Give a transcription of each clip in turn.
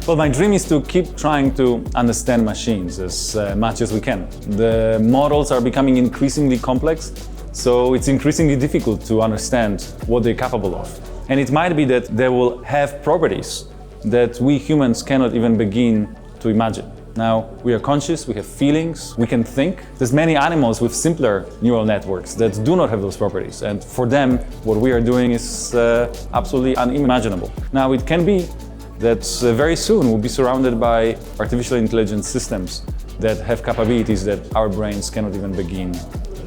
Well, my dream is to keep trying to understand machines as much as we can. The models are becoming increasingly complex, so it's increasingly difficult to understand what they're capable of. And it might be that they will have properties that we humans cannot even begin to imagine. Now, we are conscious, we have feelings, we can think. There's many animals with simpler neural networks that do not have those properties. And for them, what we are doing is absolutely unimaginable. Now, it can be that very soon we'll be surrounded by artificial intelligence systems that have capabilities that our brains cannot even begin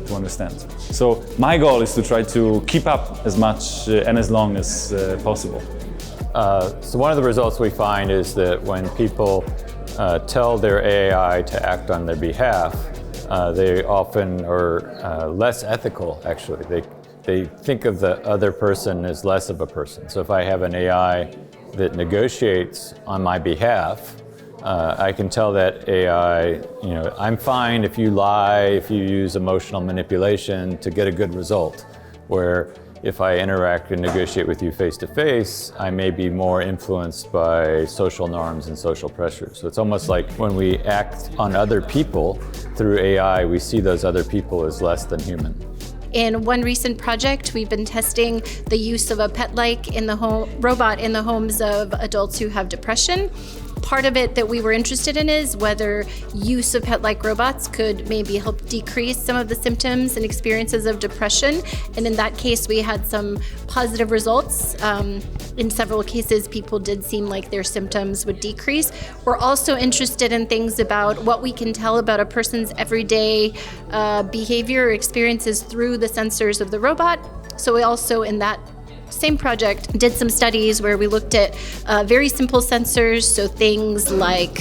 to understand. So my goal is to try to keep up as much and as long as possible. So one of the results we find is that when people tell their AI to act on their behalf, they often are less ethical, actually. They think of the other person as less of a person. So if I have an AI that negotiates on my behalf, I can tell that AI, I'm fine if you lie, if you use emotional manipulation to get a good result. Where if I interact and negotiate with you face to face, I may be more influenced by social norms and social pressures. So it's almost like when we act on other people through AI, we see those other people as less than human. In one recent project, we've been testing the use of a pet-like robot in the homes of adults who have depression. Part of it that we were interested in is whether use of pet-like robots could maybe help decrease some of the symptoms and experiences of depression. And in that case, we had some positive results. In several cases, people did seem like their symptoms would decrease. We're also interested in things about what we can tell about a person's everyday behavior or experiences through the sensors of the robot. So we also, in that same project, did some studies where we looked at very simple sensors, so things like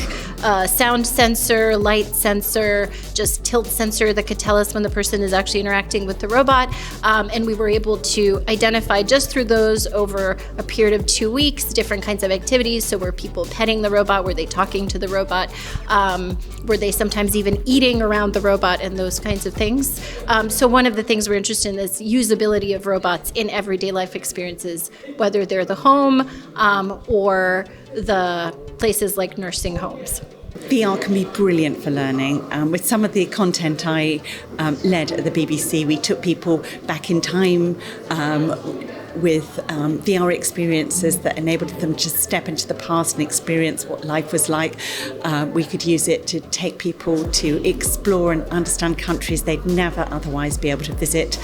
sound sensor, light sensor, just tilt sensor that could tell us when the person is actually interacting with the robot. And we were able to identify just through those over a period of 2 weeks, different kinds of activities. So were people petting the robot? Were they talking to the robot? Were they sometimes even eating around the robot and those kinds of things? So one of the things we're interested in is usability of robots in everyday life experiences, whether they're the home or the places like nursing homes. VR can be brilliant for learning. With some of the content I led at the BBC, we took people back in time with VR experiences that enabled them to step into the past and experience what life was like. We could use it to take people to explore and understand countries they'd never otherwise be able to visit,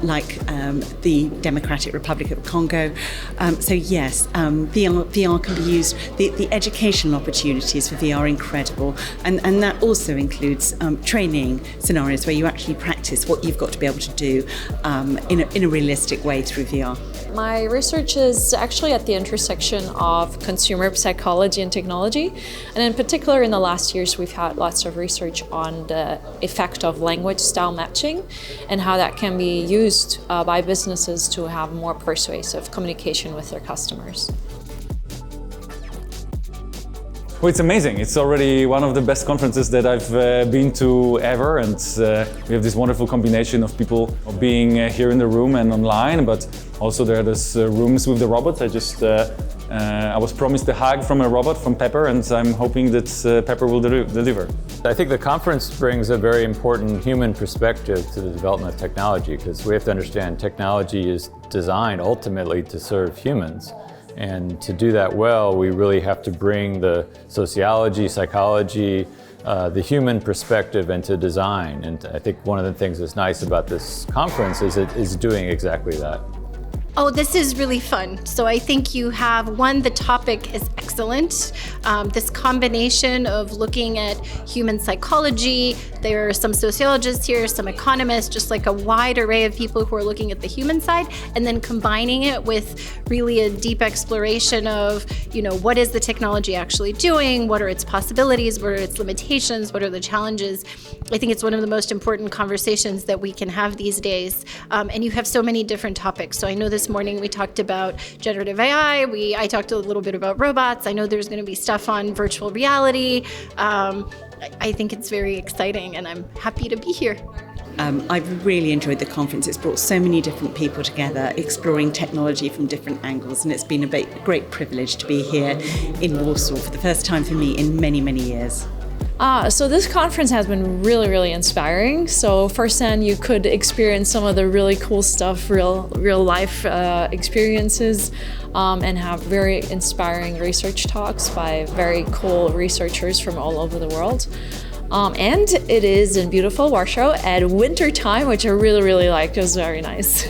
like the Democratic Republic of Congo. So yes, VR can be used. The educational opportunities for VR are incredible, and that also includes training scenarios where you actually practice what you've got to be able to do in a realistic way through VR. My research is actually at the intersection of consumer psychology and technology, and in particular in the last years we've had lots of research on the effect of language style matching and how that can be used by businesses to have more persuasive communication with their customers. Well, it's amazing. It's already one of the best conferences that I've been to ever, and we have this wonderful combination of people being here in the room and online, but also there are these rooms with the robots. I was promised a hug from a robot, from Pepper, and I'm hoping that Pepper will deliver. I think the conference brings a very important human perspective to the development of technology, because we have to understand technology is designed ultimately to serve humans. And to do that well, we really have to bring the sociology, psychology, the human perspective into design. And I think one of the things that's nice about this conference is it is doing exactly that. Oh, this is really fun. So I think you have, one, the topic is excellent. This combination of looking at human psychology, there are some sociologists here, some economists, just like a wide array of people who are looking at the human side, and then combining it with really a deep exploration of, what is the technology actually doing? What are its possibilities? What are its limitations? What are the challenges? I think it's one of the most important conversations that we can have these days. And you have so many different topics. So I know this morning we talked about generative AI. I talked a little bit about robots. I know there's going to be stuff on virtual reality. I think it's very exciting, and I'm happy to be here. I've really enjoyed the conference. It's brought so many different people together, exploring technology from different angles, and it's been a great privilege to be here in Warsaw for the first time for me in many, many years. So this conference has been really, really inspiring. So firsthand, you could experience some of the really cool stuff, real life experiences, and have very inspiring research talks by very cool researchers from all over the world. And it is in beautiful Warsaw at winter time, which I really, really liked. It was very nice.